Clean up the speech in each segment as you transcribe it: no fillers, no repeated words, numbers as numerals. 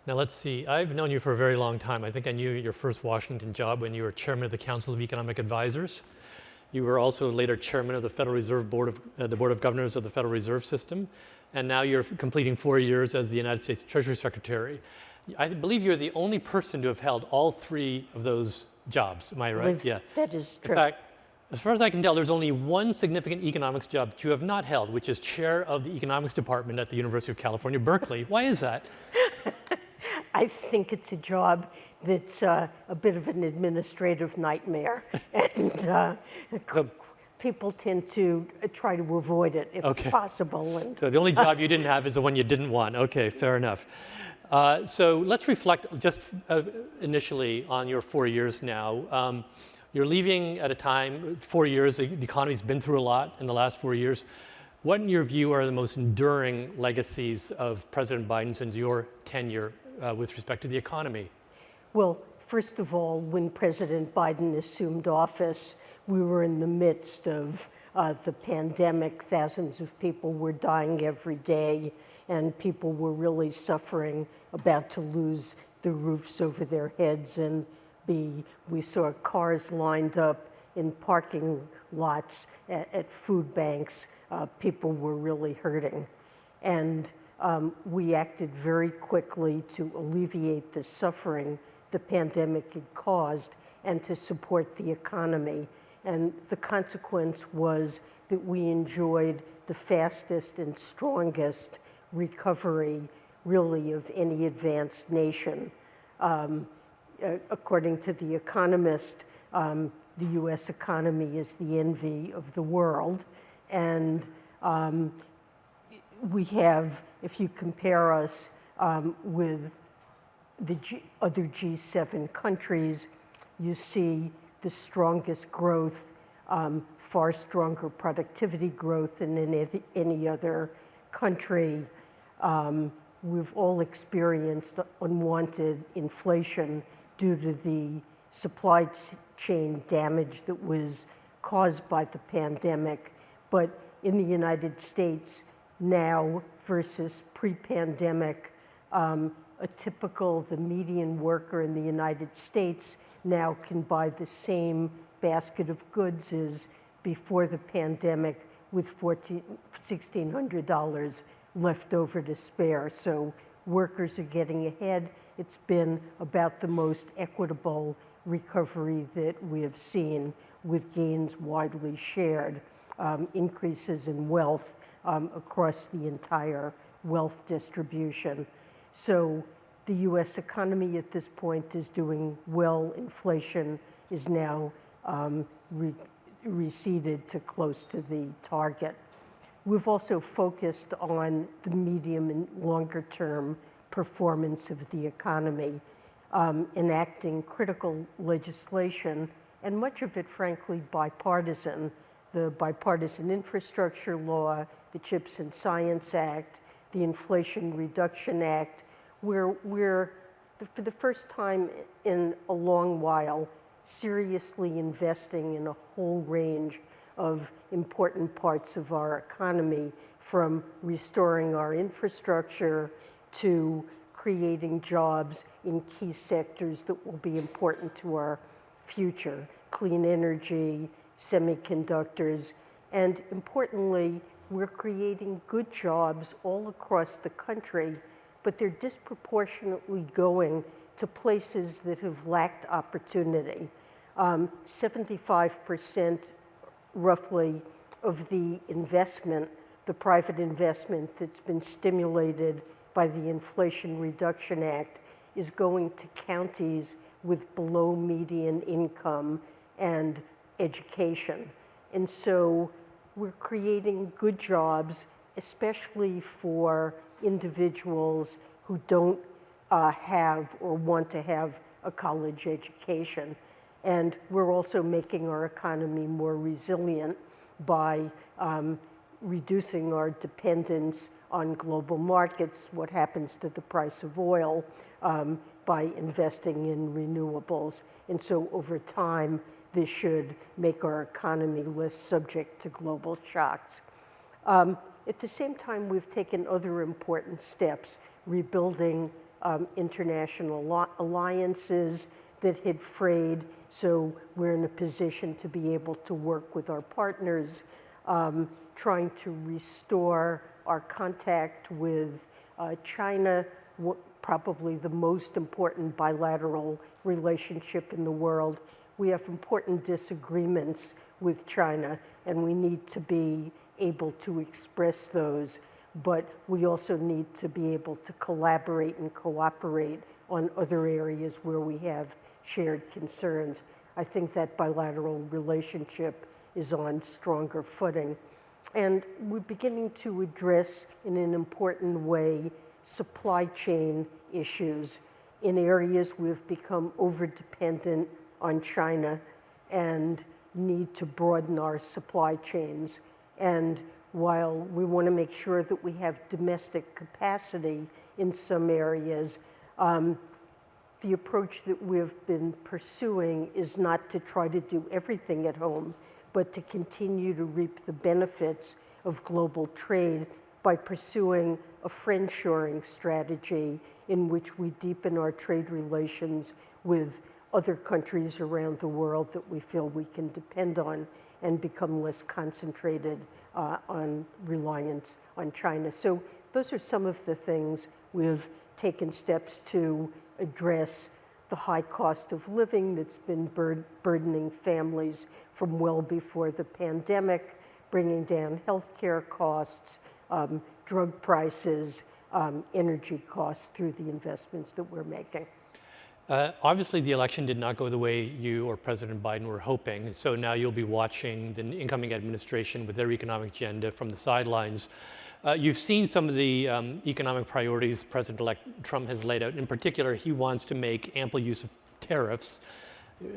Now let's see, I've known you for a very long time. I think I knew your first Washington job when you were chairman of the Council of Economic Advisors. You were also later chairman of the Federal Reserve Board of, the Board of Governors of the Federal Reserve System. And now you're completing 4 years as the United States Treasury Secretary. I believe you're the only person to have held all 3 of those jobs. Am I right? Yeah. That is true. In fact, as far as I can tell, there's only one significant economics job that you have not held, which is chair of the economics department at the University of California, Berkeley. Why is that? I think it's a job that's a bit of an administrative nightmare, and people tend to try to avoid it if possible. And so the only job you didn't have is the one you didn't want. Okay, fair enough. So let's reflect just initially on your 4 years now. You're leaving at a time, 4 years, the economy's been through a lot in the last 4 years. What, in your view, are the most enduring legacies of President Biden's and your tenure with respect to the economy? Well, first of all, when President Biden assumed office, we were in the midst of the pandemic. Thousands of people were dying every day, and people were really suffering, about to lose the roofs over their heads. And we saw cars lined up in parking lots at food banks. People were really hurting. And we acted very quickly to alleviate the suffering the pandemic had caused and to support the economy. And the consequence was that we enjoyed the fastest and strongest recovery, really, of any advanced nation. According to The Economist, the US economy is the envy of the world. And we have, if you compare us with the other G7 countries, you see the strongest growth, far stronger productivity growth than in any other country. We've all experienced unwanted inflation due to the supply chain damage that was caused by the pandemic. But in the United States now versus pre-pandemic, the median worker in the United States now can buy the same basket of goods as before the pandemic with $1,600 left over to spare. So workers are getting ahead. It's been about the most equitable recovery that we have seen, with gains widely shared, increases in wealth across the entire wealth distribution. So the US economy at this point is doing well. Inflation is now receded to close to the target. We've also focused on the medium and longer term performance of the economy, enacting critical legislation, and much of it, frankly, bipartisan. The Bipartisan Infrastructure Law, the CHIPS and Science Act, the Inflation Reduction Act, where we're, for the first time in a long while, seriously investing in a whole range of important parts of our economy, from restoring our infrastructure to creating jobs in key sectors that will be important to our future: clean energy, semiconductors, and importantly, we're creating good jobs all across the country, but they're disproportionately going to places that have lacked opportunity. 75% roughly of the investment, the private investment that's been stimulated by the Inflation Reduction Act, is going to counties with below median income and education. And so we're creating good jobs, especially for individuals who don't have or want to have a college education. And we're also making our economy more resilient by reducing our dependence on global markets, what happens to the price of oil, by investing in renewables. And so over time, this should make our economy less subject to global shocks. At the same time, we've taken other important steps, rebuilding international alliances that had frayed. So we're in a position to be able to work with our partners, trying to restore our contact with China, probably the most important bilateral relationship in the world. We have important disagreements with China, and we need to be able to express those, but we also need to be able to collaborate and cooperate on other areas where we have shared concerns. I think that bilateral relationship is on stronger footing. And we're beginning to address, in an important way, supply chain issues in areas we've become over-dependent on China and need to broaden our supply chains. And while we want to make sure that we have domestic capacity in some areas, the approach that we've been pursuing is not to try to do everything at home, but to continue to reap the benefits of global trade by pursuing a friendshoring strategy in which we deepen our trade relations with other countries around the world that we feel we can depend on and become less concentrated on reliance on China. So those are some of the things we've taken steps to address the high cost of living that's been burdening families from well before the pandemic, bringing down healthcare costs, drug prices, energy costs through the investments that we're making. Obviously, the election did not go the way you or President Biden were hoping, so now you'll be watching the incoming administration with their economic agenda from the sidelines. You've seen some of the economic priorities President-elect Trump has laid out. In particular, he wants to make ample use of tariffs.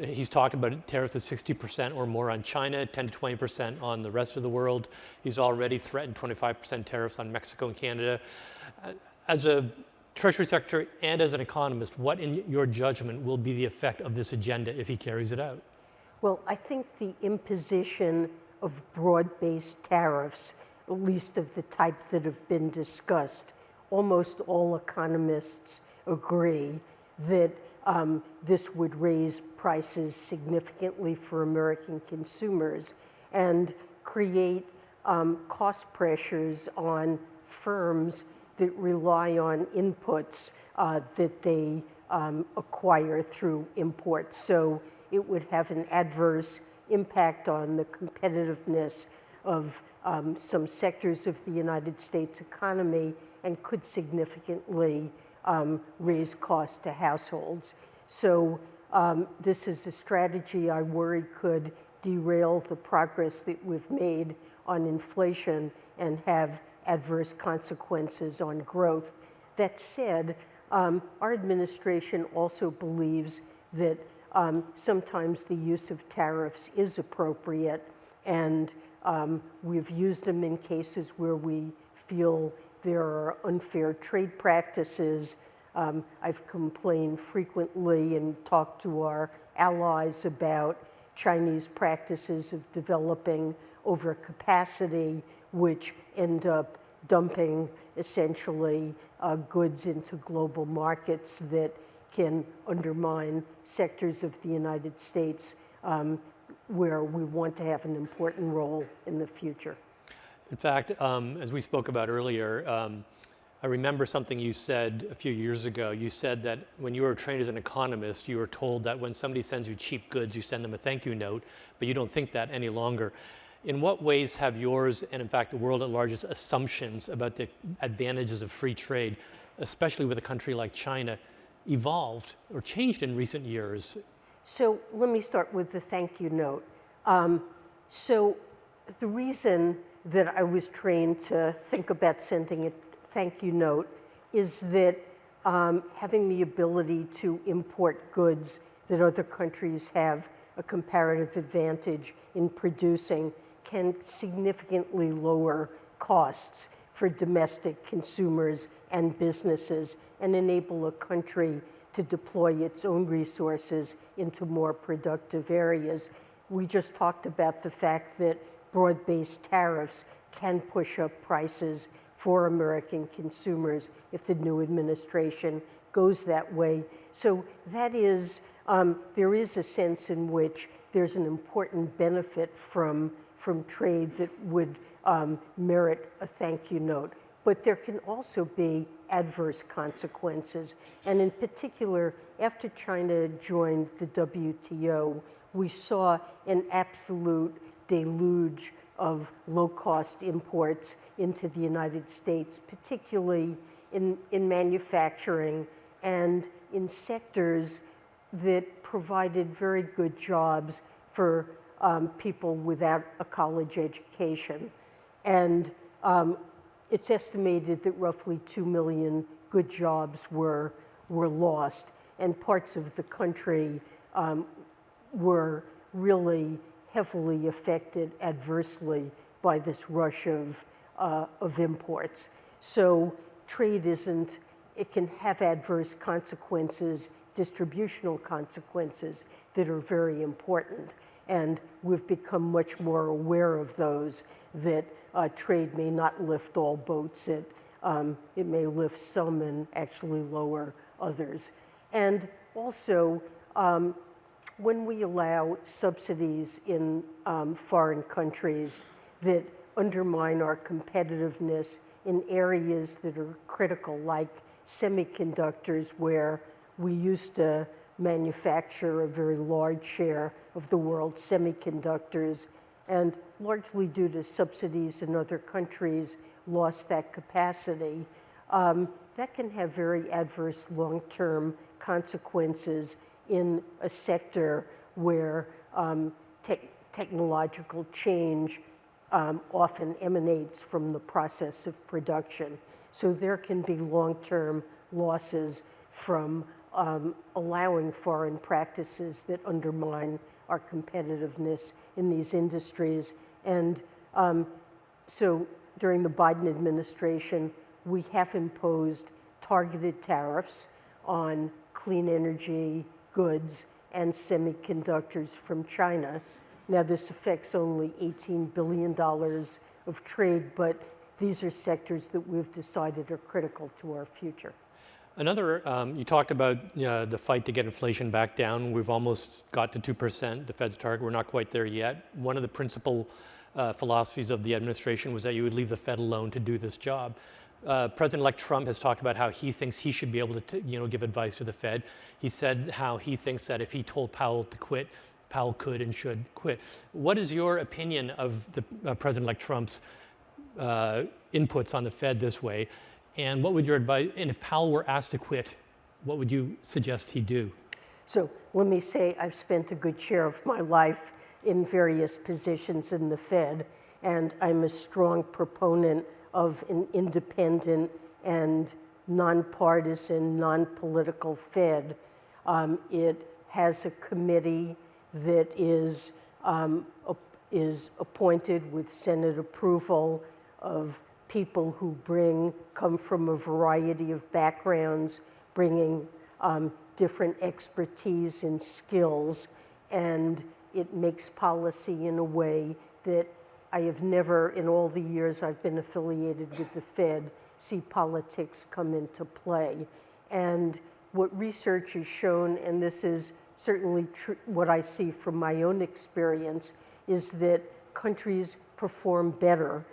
He's talked about tariffs of 60% or more on China, 10 to 20% on the rest of the world. He's already threatened 25% tariffs on Mexico and Canada. As a Treasury Secretary and as an economist, what in your judgment will be the effect of this agenda if he carries it out? Well, I think the imposition of broad-based tariffs, at least of the type that have been discussed, almost all economists agree that this would raise prices significantly for American consumers and create cost pressures on firms that rely on inputs that they acquire through imports. So it would have an adverse impact on the competitiveness of some sectors of the United States economy and could significantly raise costs to households. So this is a strategy I worry could derail the progress that we've made on inflation and have adverse consequences on growth. That said, our administration also believes that sometimes the use of tariffs is appropriate, and we've used them in cases where we feel there are unfair trade practices. I've complained frequently and talked to our allies about Chinese practices of developing overcapacity, which end up dumping essentially goods into global markets that can undermine sectors of the United States where we want to have an important role in the future. In fact, as we spoke about earlier, I remember something you said a few years ago. You said that when you were trained as an economist, you were told that when somebody sends you cheap goods, you send them a thank you note, but you don't think that any longer. In what ways have yours, and in fact the world at large's assumptions about the advantages of free trade, especially with a country like China, evolved or changed in recent years? So let me start with the thank you note. So the reason that I was trained to think about sending a thank you note is that having the ability to import goods that other countries have a comparative advantage in producing can significantly lower costs for domestic consumers and businesses and enable a country to deploy its own resources into more productive areas. We just talked about the fact that broad-based tariffs can push up prices for American consumers if the new administration goes that way. So that is, there is a sense in which there's an important benefit from trade that would merit a thank you note. But there can also be adverse consequences. And in particular, after China joined the WTO, we saw an absolute deluge of low-cost imports into the United States, particularly in manufacturing and in sectors that provided very good jobs for people without a college education. And it's estimated that roughly 2 million good jobs were lost, and parts of the country were really heavily affected adversely by this rush of imports. So trade isn't, it can have adverse consequences, distributional consequences that are very important. And we've become much more aware of those, that trade may not lift all boats. It may lift some and actually lower others. And also, when we allow subsidies in foreign countries that undermine our competitiveness in areas that are critical, like semiconductors, where we used to manufacture a very large share of the world's semiconductors, and largely due to subsidies in other countries, lost that capacity. That can have very adverse long-term consequences in a sector where technological change often emanates from the process of production. So there can be long-term losses from allowing foreign practices that undermine our competitiveness in these industries. And so during the Biden administration, we have imposed targeted tariffs on clean energy goods and semiconductors from China. Now, this affects only $18 billion of trade, but these are sectors that we've decided are critical to our future. Another, you talked about the fight to get inflation back down. We've almost got to 2%, the Fed's target. We're not quite there yet. One of the principal philosophies of the administration was that you would leave the Fed alone to do this job. President-elect Trump has talked about how he thinks he should be able to give advice to the Fed. He said how he thinks that if he told Powell to quit, Powell could and should quit. What is your opinion of the President-elect Trump's inputs on the Fed this way? And what would your advice, and if Powell were asked to quit, what would you suggest he do? So let me say I've spent a good share of my life in various positions in the Fed, and I'm a strong proponent of an independent and nonpartisan, non-political Fed. It has a committee that is appointed with Senate approval of people who come from a variety of backgrounds, bringing different expertise and skills, and it makes policy in a way that I have never, in all the years I've been affiliated with the Fed, see politics come into play. And what research has shown, and this is certainly what I see from my own experience, is that countries perform better.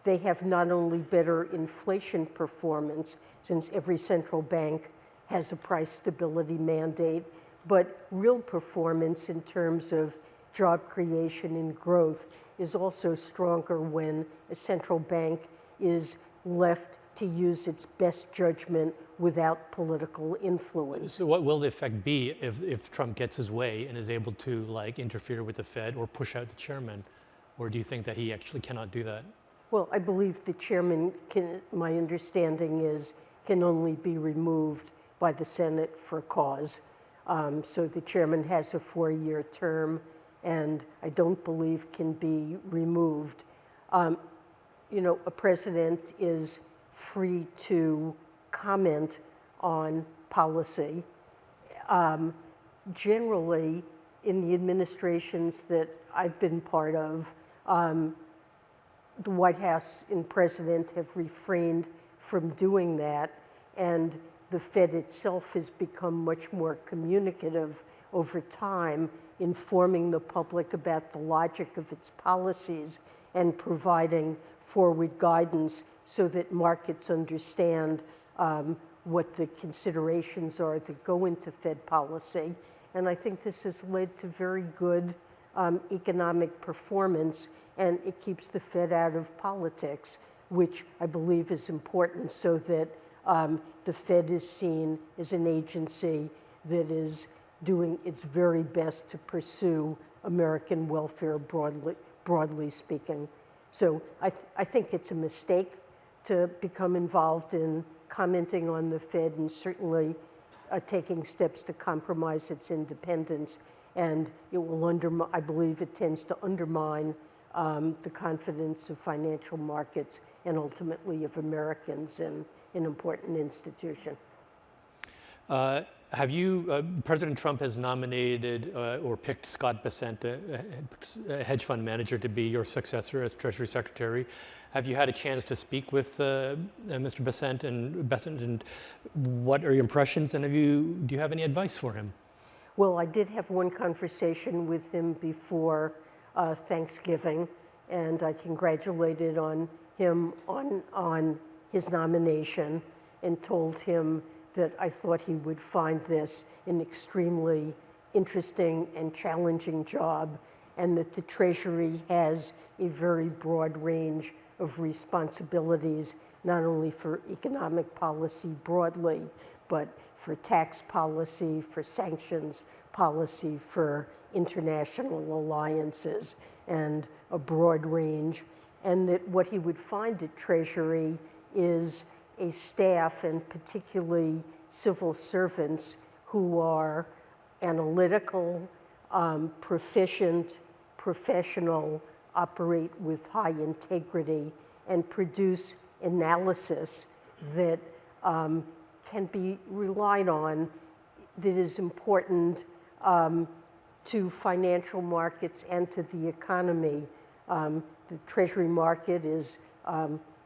They have not only better inflation performance, since every central bank has a price stability mandate, but real performance in terms of job creation and growth is also stronger when a central bank is left to use its best judgment without political influence. So what will the effect be if Trump gets his way and is able to interfere with the Fed or push out the chairman? Or do you think that he actually cannot do that? Well, I believe the chairman my understanding is, can only be removed by the Senate for cause. So the chairman has a 4-year term, and I don't believe can be removed. A president is free to comment on policy. Generally, in the administrations that I've been part of, the White House and president have refrained from doing that, and the Fed itself has become much more communicative over time, informing the public about the logic of its policies and providing forward guidance so that markets understand what the considerations are that go into Fed policy. And I think this has led to very good economic performance, and it keeps the Fed out of politics, which I believe is important so that the Fed is seen as an agency that is doing its very best to pursue American welfare broadly speaking. So I think it's a mistake to become involved in commenting on the Fed and certainly taking steps to compromise its independence. And it will I believe it tends to undermine the confidence of financial markets and ultimately of Americans in an important institution. President Trump has nominated or picked Scott Bessent, a hedge fund manager, to be your successor as Treasury Secretary. Have you had a chance to speak with Mr. Bessent, and what are your impressions, and do you have any advice for him? Well, I did have one conversation with him before Thanksgiving, and I congratulated him on his nomination and told him that I thought he would find this an extremely interesting and challenging job, and that the Treasury has a very broad range of responsibilities, not only for economic policy broadly, but for tax policy, for sanctions policy, for international alliances, and a broad range. And that what he would find at Treasury is a staff, and particularly civil servants, who are analytical, proficient, professional, operate with high integrity, and produce analysis that can be relied on, that is important to financial markets and to the economy. The Treasury market is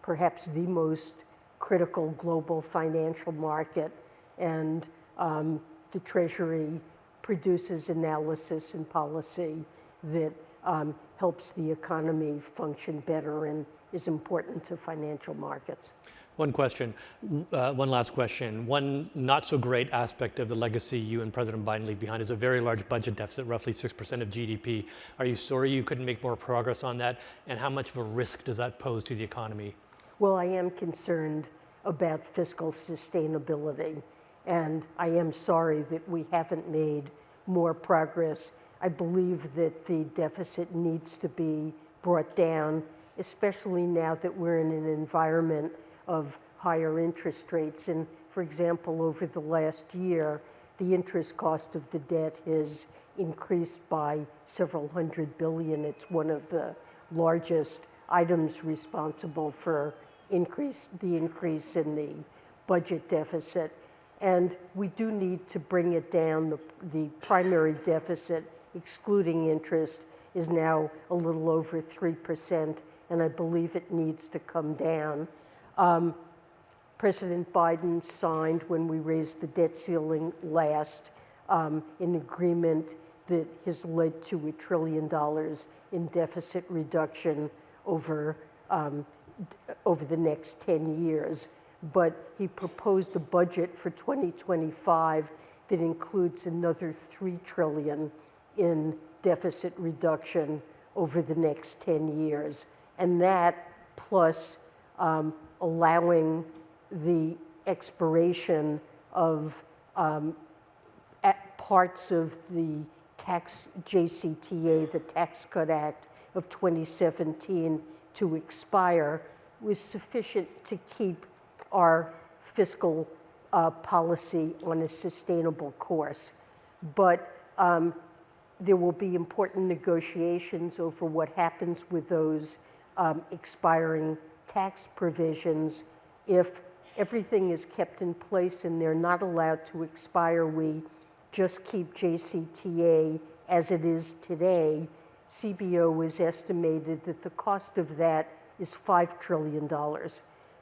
perhaps the most critical global financial market, and the Treasury produces analysis and policy that helps the economy function better and is important to financial markets. One last question. One not so great aspect of the legacy you and President Biden leave behind is a very large budget deficit, roughly 6% of GDP. Are you sorry you couldn't make more progress on that? And how much of a risk does that pose to the economy? Well, I am concerned about fiscal sustainability, and I am sorry that we haven't made more progress. I believe that the deficit needs to be brought down, especially now that we're in an environment of higher interest rates. And for example, over the last year, the interest cost of the debt has increased by several $100 billion. It's one of the largest items responsible for the increase in the budget deficit. And we do need to bring it down. The primary deficit, excluding interest, is now a little over 3%, and I believe it needs to come down. President Biden signed, when we raised the debt ceiling last, an agreement that has led to $1 trillion in deficit reduction over the next 10 years. But he proposed a budget for 2025 that includes another $3 trillion in deficit reduction over the next 10 years. And that, plus allowing the expiration of parts of the JCTA, the Tax Cut Act of 2017, to expire, was sufficient to keep our fiscal policy on a sustainable course. But there will be important negotiations over what happens with those expiring tax provisions. If everything is kept in place and they're not allowed to expire, we just keep JCTA as it is today. CBO has estimated that the cost of that is $5 trillion.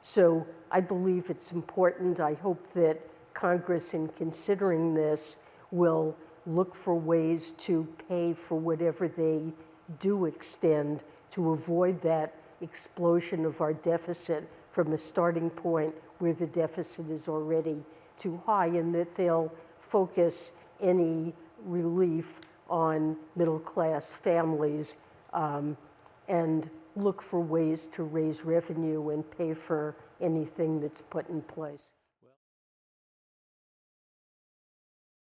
So I believe it's important. I hope that Congress, in considering this, will look for ways to pay for whatever they do extend to avoid that explosion of our deficit from a starting point where the deficit is already too high, and that they'll focus any relief on middle-class families and look for ways to raise revenue and pay for anything that's put in place.